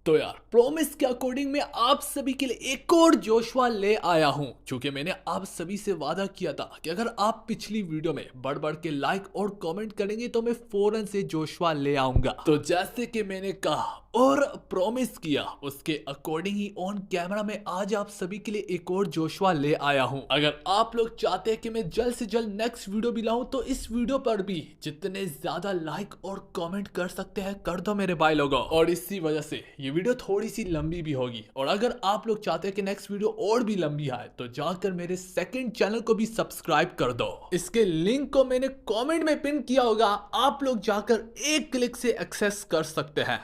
तो यार प्रॉमिस के अकॉर्डिंग मैं आप सभी के लिए एक और जोशवा ले आया हूं, क्योंकि मैंने आप सभी से वादा किया था कि अगर आप पिछली वीडियो में बढ़ बढ़ के लाइक और कमेंट करेंगे तो मैं फौरन से जोशवा ले आऊंगा। तो जैसे कि मैंने कहा और प्रॉमिस किया उसके अकॉर्डिंग ही ऑन कैमरा में आज आप सभी के लिए एक और जोशवा ले आया हूं। अगर आप लोग चाहते हैं कि मैं जल्द से जल्द नेक्स्ट वीडियो भी लाऊं तो इस वीडियो पर भी जितने ज्यादा लाइक और कमेंट कर सकते हैं कर दो मेरे भाई लोगों। और इसी वजह से ये वीडियो थोड़ी सी लंबी भी होगी, और अगर आप लोग चाहते हैं कि नेक्स्ट वीडियो और भी लंबी आए तो जाकर मेरे सेकंड चैनल को भी सब्सक्राइब कर दो। इसके लिंक को मैंने कमेंट में पिन किया होगा, आप लोग जाकर एक क्लिक से एक्सेस कर सकते हैं।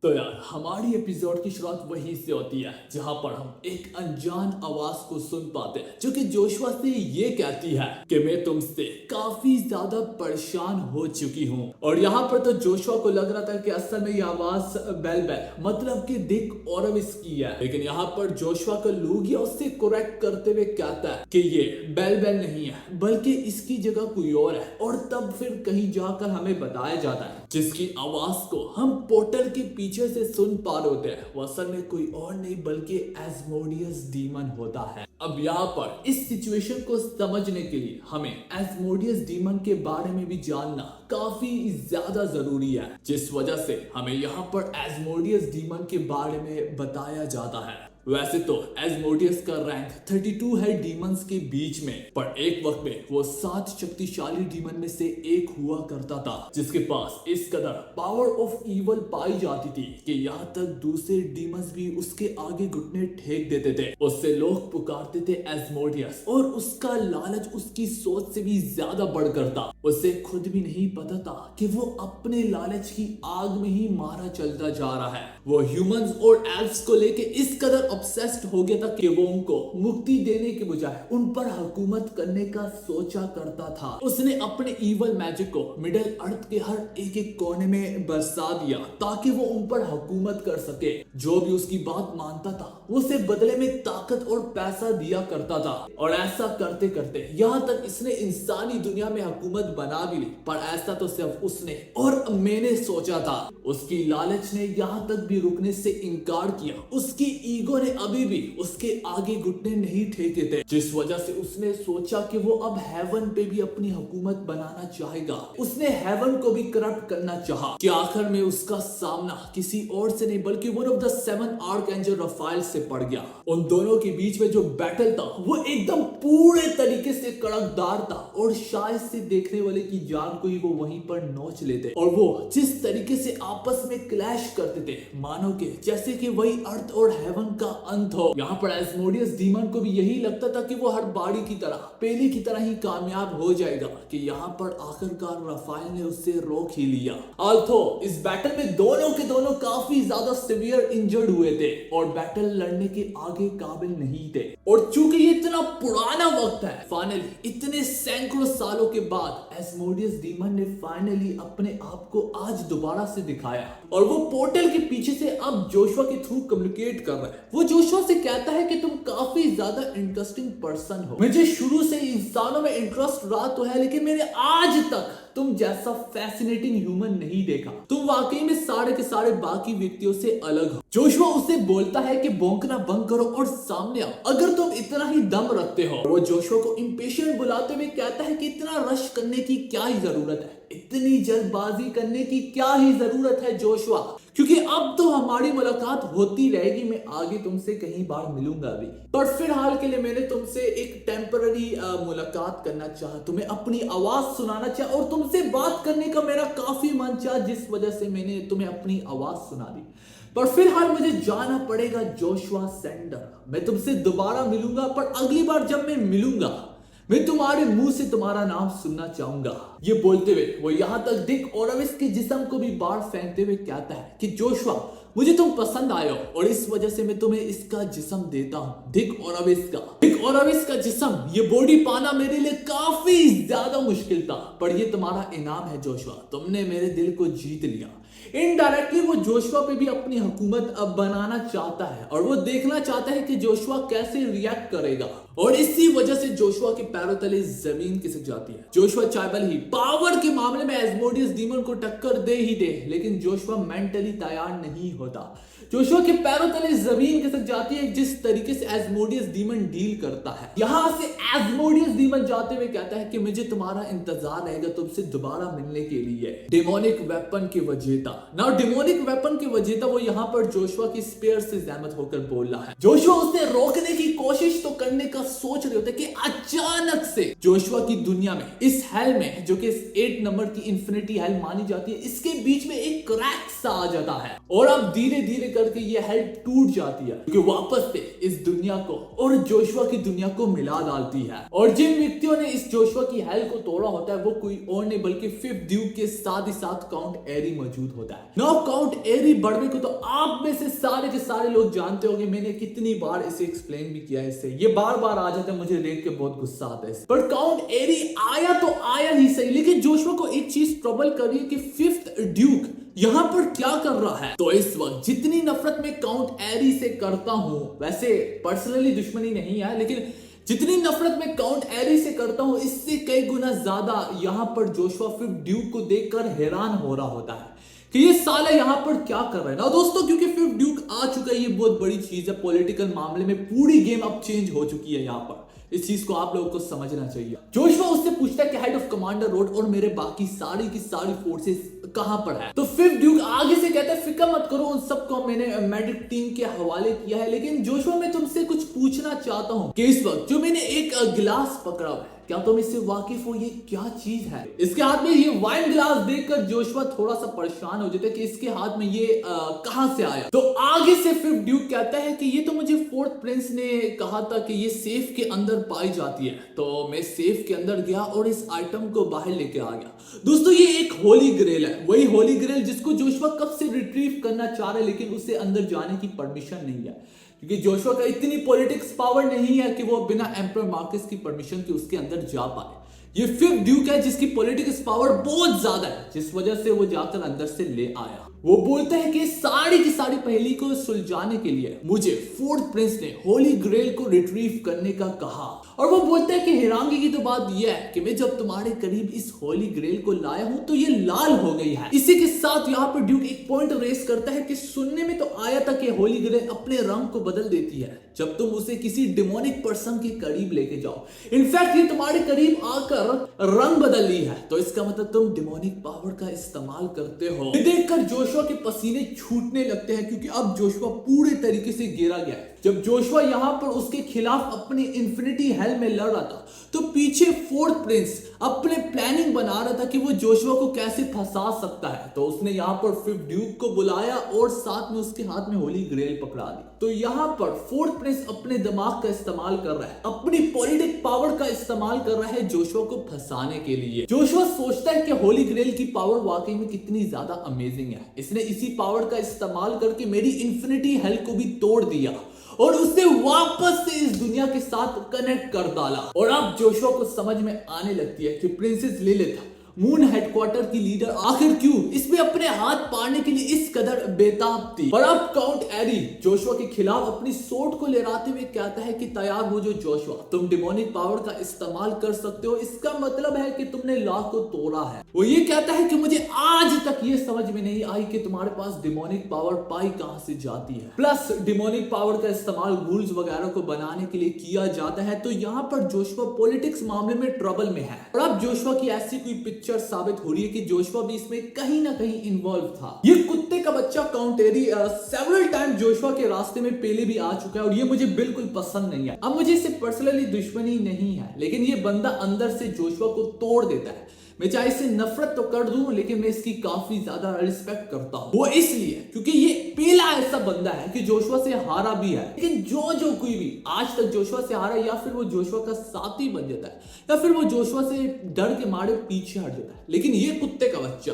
तो यार हमारी एपिसोड की शुरुआत वहीं से होती है जहां पर हम एक अनजान आवाज को सुन पाते हैं जो कि जोशुआ से ये कहती है कि मैं तुमसे काफी ज्यादा परेशान हो चुकी हूँ। और यहाँ पर तो जोशुआ को लग रहा था कि असल में ये आवाज बेल बेल मतलब कि डिक ओरेविस की है, लेकिन यहाँ पर जोशुआ का लूगिया उससे करेक्ट करते हुए कहता है कि ये बेल बेल नहीं है बल्कि इसकी जगह कोई और है। और तब फिर कहीं जाकर हमें बताया जाता है जिसकी आवाज को हम पोर्टल के पीछे से सुन पा रहे होते हैं वो असल में कोई और नहीं बल्कि एस्मोडियस डीमन होता है। अब यहाँ पर इस सिचुएशन को समझने के लिए हमें एस्मोडियस डीमन के बारे में भी जानना काफी ज्यादा जरूरी है, जिस वजह से हमें यहाँ पर एस्मोडियस डीमन के बारे में बताया जाता है। वैसे तो एस्मोडियस का रैंक 32 है डीमंस के बीच में, पर एक वक्त में वो 7 शक्तिशाली डीमन में से एक हुआ करता था जिसके पास इस कदर पावर ऑफ इवल पाई जाती थी कि यहाँ तक दूसरे डीमंस भी उसके आगे घुटने टेक देते थे। उससे लोग पुकारते थे एस्मोडियस, और उसका लालच उसकी सोच से भी ज्यादा बढ़कर था। उसे खुद भी नहीं पता था कि वो अपने लालच की आग में ही मारा चलता जा रहा है। वो ह्यूमंस और एल्फ्स को लेके इस कदर ऑब्सेस्ड हो गया था कि वो उनको मुक्ति देने के बजाय उन पर हुकूमत करने का सोचा करता था। उसने अपने इवल मैजिक को मिडिल अर्थ के हर एक एक कोने में बरसा दिया ताकि वो उन पर हुकूमत कर सके। जो भी उसकी बात मानता था वो उसे बदले में ताकत और पैसा दिया करता था। और ऐसा करते करते यहाँ तक इसने इंसानी दुनिया में हुकूमत बना भी ली, पर ऐसा तो सिर्फ उसने और मैंने सोचा था। उसकी लालच ने यहाँ तक भी रुकने से इनकार किया। उसकी ईगो ने अभी भी उसके आगे घुटने नहीं टेके थे, जिस वजह से उसने सोचा कि वो अब हेवन पे भी अपनी हुकूमत बनाना चाहेगा। उसने हेवन को भी करप्ट करना चाहा कि आखिर में उसका सामना किसी और से नहीं बल्कि one of the 7 archangel Rafale से पड़ गया। उन दोनों के बीच में जो बैटल था वो एकदम पूरे तरीके से कड़कदार था, और शायद से देखने वाले की जान को ही वो वहीं पर नोच लेते। और वो जिस तरीके से आपस में क्लैश करते थे मानो के जैसे कि वही अर्थ और हेवन का अंत हो। यहाँ पर एस्मोडियस डीमन को भी यही लगता था कि वो हर बाड़ी की तरह पहले की तरह ही कामयाब हो जाएगा कि यहाँ पर आखिरकार रफाइल ने उससे रोक ही लिया। अल्थो इस बैटल में दोनों के दोनों काफी ज्यादा सिवियर इंजर्ड हुए थे और बैटल लड़ने के आगे काबिल नहीं थे। और चूंकि ये इतना पुराना वक्त है, फाइनली इतने सैकड़ों सालों के बाद एस्मोडियस डीमन ने फाइनली अपने आप को आज दोबारा से दिखाया, और वो पोर्टल के पीछे से अब जोशुआ के थ्रू कम्युनिकेट कर रहा है। वो जोशुआ से कहता है कि तुम काफी ज्यादा इंटरेस्टिंग पर्सन हो। मुझे शुरू से इंसानों में इंटरेस्ट रहा तो है, लेकिन मैंने आज तक तुम जैसा फैसिनेटिंग ह्यूमन नहीं देखा। तुम वाकई में सारे के सारे बाकी व्यक्तियों से अलग हो। जोशुआ उसे बोलता है कि भौंकना बंद करो और सामने आओ अगर तुम इतना ही दम रखते हो। वो जोशुआ को इंपेशेंट बुलाते हुए कहता है कि इतना रश करने की क्या ही जरूरत है, इतनी जल्दबाजी करने की क्या ही जरूरत है जोशुआ, क्योंकि अब तो हमारी मुलाकात होती रहेगी। मैं आगे तुमसे कहीं बार मिलूंगा भी, पर फिलहाल के लिए मैंने तुमसे एक टेम्पररी मुलाकात करना चाहा, तुम्हें अपनी आवाज सुनाना चाहा और तुमसे बात करने का मेरा काफी मन चाहा, जिस वजह से मैंने तुम्हें अपनी आवाज सुना दी। पर फिलहाल मुझे जाना पड़ेगा जोशुआ सेंडर। मैं तुमसे दोबारा मिलूंगा, पर अगली बार जब मैं मिलूंगा मैं तुम्हारे मुंह से तुम्हारा नाम सुनना चाहूंगा। ये बोलते हुए वो यहाँ तक डिक ओरेविस के जिस्म को भी बाहर फेंकते हुए कहता है कि जोशुआ मुझे तुम पसंद आए हो और इस वजह से मैं तुम्हें इसका जिस्म देता हूँ, डिक ओरेविस का जिस्म। ये बॉडी पाना मेरे लिए काफी ज्यादा मुश्किल था, पर ये तुम्हारा इनाम है जोशुआ, तुमने मेरे दिल को जीत लिया। इनडायरेक्टली वो जोशुआ पे भी अपनी हुकूमत अब बनाना चाहता है और वो देखना चाहता है कि जोशुआ कैसे रिएक्ट करेगा। और इसी वजह से जोशुआ के पैरों तले जमीन खिसक जाती है। जोशुआ चाहे भले ही पावर के मामले में एस्मोडियस डीमन को टक्कर दे ही दे, लेकिन जोशुआ मेंटली तैयार नहीं होता। जोशुआ के पैरों तले जमीन खिसक जाती है जिस तरीके से एस्मोडियस डीमन डील करता है। यहां से एस्मोडियस डीमन जाते हुए कहता है कि मुझे तुम्हारा इंतजार रहेगा तुमसे दोबारा मिलने के लिए। डेमोनिक वेपन के विजेता, नाउ डेमोनिक वेपन के विजेता वो यहाँ पर जोशुआ की स्पेयर से जहमत होकर बोल रहा है। जोशुआ उसे रोकने की कोशिश तो करने का सोच रहे होते कि अचानक से जोशुआ की दुनिया में, इस हेल में जो कि 8 नंबर की इंफिनिटी हेल मानी जाती है, इसके बीच में एक क्रैक सा आ जाता है और अब धीरे धीरे करके ये हेल टूट जाती है क्योंकि वापस से इस दुनिया को और जोशुआ की दुनिया को मिला डालती है। और जिन व्यक्तियों ने इस जोशुआ की हेल को तोड़ा होता है वो कोई और नहीं बल्कि 5th ड्यूक के साथ ही साथ काउंट एरी मौजूद होता है। नाउ काउंट एरी बढ़वे को तो आप में से सारे के सारे लोग जानते होंगे, मैंने कितनी बार इसे एक्सप्लेन भी किया है, इससे ये बार बार आ जाता है, मुझे देख के बहुत गुस्सा आता है। पर काउंट एरी आया तो आया ही सही, लेकिन जोशुआ को एक चीज ट्रबल कर रही है कि 5th ड्यूक यहां पर क्या कर रहा है। तो इस वक्त जितनी नफरत मैं काउंट एरी से करता हूं, वैसे पर्सनली दुश्मनी नहीं है, लेकिन जितनी नफरत मैं काउंट एरी से करता हूं इससे कई गुना ज्यादा यहां पर जोशुआ 5th ड्यूक को देखकर हैरान हो रहा होता है कि ये साला यहाँ पर क्या कर रहा है। ना दोस्तों, क्योंकि 5th ड्यूक आ चुका है, ये बहुत बड़ी चीज है। पॉलिटिकल मामले में पूरी गेम अब चेंज हो चुकी है। यहाँ पर इस चीज को आप लोगों को समझना चाहिए। जोशुआ उससे पूछता है कि हेड ऑफ कमांडर रोड और मेरे बाकी सारी की सारी फोर्सेस कहां पर है। तो 5th ड्यूक आगे से कहता है फिक्र मत करो, उन सबको मैंने मेडिक टीम के हवाले किया है, लेकिन जोशुआ मैं तुमसे कुछ पूछना चाहता हूं कि इस वक्त जो मैंने एक गिलास पकड़ा हुआ है, क्या तुम इससे वाकिफ हो? ये क्या चीज है? इसके हाथ में ये वाइन ग्लास देखकर जोशुआ थोड़ा सा परेशान हो जाता है कि इसके हाथ में ये कहां से आया। तो आगे से 5th ड्यूक कहता है कि ये तो मुझे 4th प्रिंस ने कहा था कि ये सेफ के अंदर पाई जाती है, तो मैं सेफ के अंदर गया और इस आइटम को बाहर लेके आ गया। दोस्तों ये एक होली ग्रेल है, वही होली ग्रेल जिसको जोशुआ कब से रिट्रीव करना चाह रहे, लेकिन उसे अंदर जाने की परमिशन नहीं है क्योंकि जोशुआ का इतनी पॉलिटिक्स पावर नहीं है कि वो बिना एम्परर मार्कस की परमिशन के उसके अंदर जा पाए। ये 5th ड्यूक है जिसकी पॉलिटिक्स पावर बहुत ज्यादा है, जिस वजह से वो जाकर अंदर से ले आया। वो बोलता है कि सारी की सारी पहेली को सुलझाने के लिए मुझे 4th प्रिंस ने होली ग्रेल को रिट्रीव करने का कहा। और वो बोलता है कि हैरानगी की तो बात यह है कि मैं जब तुम्हारे करीब इस होली ग्रेल को लाया हूं तो ये लाल हो गई है। इसी के साथ यहाँ पर ड्यूक एक पॉइंट रेस करता है कि सुनने में तो आया था कि होली ग्रेल अपने रंग को बदल देती है जब तुम उसे किसी डिमोनिक पर्सन के करीब लेके जाओ। इनफैक्ट ये तुम्हारे करीब आकर रंग बदल ली है, तो इसका मतलब तुम डिमोनिक पावर का इस्तेमाल करते हो। ये देखकर जोशुआ के पसीने छूटने लगते हैं क्योंकि अब जोशुआ पूरे तरीके से गिरा गया है। जब जोशुआ यहां पर उसके खिलाफ अपनी इंफिनिटी हेल में लड़ रहा था तो पीछे 4th प्रिंस अपने प्लानिंग बना रहा था कि वो जोशुआ को कैसे फंसा सकता है। तो उसने यहां पर 5th ड्यूक को बुलाया और साथ में उसके हाथ में होली ग्रेल पकड़ा दी। तो यहां पर 4th प्रिंस अपने दिमाग का इस्तेमाल कर रहा है, अपनी पॉलिटिक पावर का इस्तेमाल कर रहा है जोशुआ को फंसाने के लिए। जोशुआ सोचता है कि होली ग्रेल की पावर वाकई में कितनी ज्यादा अमेजिंग है, इसने इसी पावर का इस्तेमाल करके मेरी इंफिनिटी हेल को भी तोड़ दिया और उसे वापस से इस दुनिया के साथ कनेक्ट कर डाला। और अब जोशुआ को समझ में आने लगती है कि प्रिंसेस लिलिथ मून हेडक्वार्टर की लीडर आखिर क्यों इसमें अपने हाथ पाड़ने के लिए इस कदर बेताब थी। और अब काउंट एरी जोशुआ के खिलाफ अपनी सोट को लहराते हुए कहता है कि तैयार हो जो जोशुआ, तुम डिमोनिक पावर का इस्तेमाल कर सकते हो, इसका मतलब है कि तुमने लॉ को तोड़ा है। वो ये कहता है कि मुझे आज तक ये समझ में नहीं आई कि तुम्हारे पास डिमोनिक पावर पाई कहां से जाती है। प्लस डिमोनिक पावर का इस्तेमाल रूल्स वगैरह को बनाने के लिए किया जाता है। तो यहाँ पर जोशुआ पॉलिटिक्स मामले में ट्रबल में है और अब जोशुआ की ऐसी कोई पिक्चर साबित हो रही है कि जोशुआ भी इसमें कहीं ना कहीं इन्वॉल्व था। ये कुत्ते का बच्चा काउंट एरी सेवरल टाइम जोशुआ के रास्ते में पहले भी आ चुका है और ये मुझे बिल्कुल पसंद नहीं है। अब मुझे इससे पर्सनली दुश्मनी नहीं है, लेकिन ये बंदा अंदर से जोशुआ को तोड़ देता है। मैं चाहे इससे नफरत तो कर दूं, लेकिन मैं इसकी काफी ज्यादा रिस्पेक्ट करता हूं। वो इसलिए क्योंकि ये पहला ऐसा बंदा है कि जोशुआ से हारा भी है, लेकिन जो कोई भी आज तक जोशुआ से हारा या फिर वो जोशुआ का साथी बन जाता है या फिर वो जोशुआ से डर के मारे पीछे हट जाता है, लेकिन ये कुत्ते का बच्चा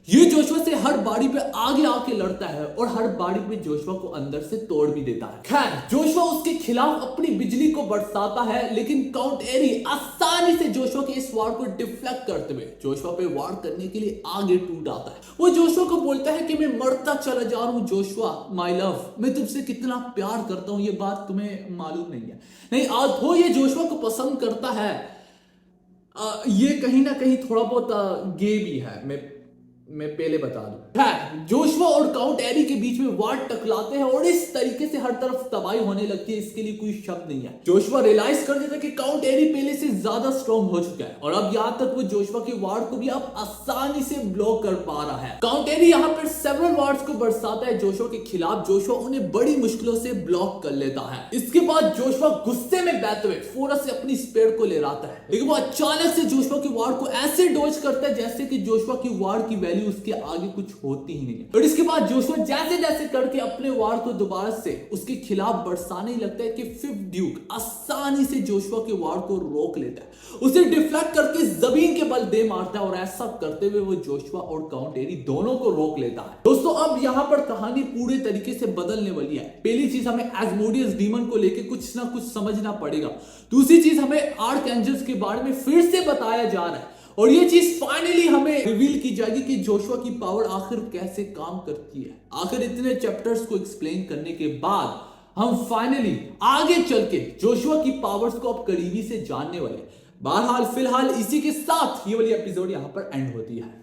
ये जोशुआ से हर बारी पे आगे आके लड़ता है और हर बारी पे जोशुआ को अंदर से तोड़ भी देता है। खैर, जोशुआ उसके खिलाफ अपनी बिजली को बरसाता है, लेकिन काउंट एरी आसानी से जोशुआ के इस वार को डिफ्लेक्ट करते हुए जोशुआ पे वार करने के लिए आगे टूट आता है। वो जोशुआ को बोलता है कि मैं मरता चला जा रहा हूं जोशुआ, माय लव, मैं तुमसे कितना प्यार करता हूं, ये बात तुम्हें मालूम नहीं है। नहीं, आज वो ये जोशुआ को पसंद करता है। ये कहीं ना कहीं थोड़ा बहुत गे भी है, मैं पहले बता दूं। है, जोशुआ और काउंट एरी के बीच में वार टकराते हैं और इस तरीके से हर तरफ तबाही होने लगती है, इसके लिए कोई शब्द नहीं है। जोशुआ रियलाइज कर देता है कि काउंट एरी पहले से ज्यादा स्ट्रॉन्ग हो चुका है और अब यहां तक वो जोशुआ के वार को भी अब आसानी से ब्लॉक कर पा रहा है। काउंट एरी यहां पर सेवरल वार्ड्स को बरसाता है जोशुआ के खिलाफ। जोशुआ उन्हें बड़ी मुश्किलों से ब्लॉक कर लेता है। इसके बाद जोशुआ गुस्से में बहते हुए फोरस से अपनी स्पीड को ले आता है, लेकिन वो अचानक से जोशुआ के वार को ऐसे डॉज करता है जैसे कि जोशुआ की वार की वैल्यू उसके आगे कुछ होती ही नहीं है। और इसके बाद जोशुआ जैसे जैसे करके अपने वार को दोबारा से उसके खिलाफ बरसाने लगता है कि फिफ्थ ड्यूक आसानी से जोशुआ के वार को रोक लेता है, उसे डिफ्लेक्ट करके जमीन के बल दे मारता है और ऐसा करते हुए वो जोशुआ और काउंट एरी दोनों को रोक लेता है। दोस्तों, अब यहां पर कहानी पूरे तरीके से बदलने वाली है। पहली चीज, हमें एस्मोडियस डीमन को लेकर कुछ ना कुछ समझना पड़ेगा। दूसरी चीज, हमें आर्कएंजल्स के बारे में फिर से बताया जा रहा है और ये चीज फाइनली हमें रिवील की जाएगी कि जोशुआ की पावर आखिर कैसे काम करती है। आखिर इतने चैप्टर्स को एक्सप्लेन करने के बाद हम फाइनली आगे चल के जोशुआ की पावर्स को अब करीबी से जानने वाले। बहरहाल फिलहाल इसी के साथ ये वाली एपिसोड यहां पर एंड होती है।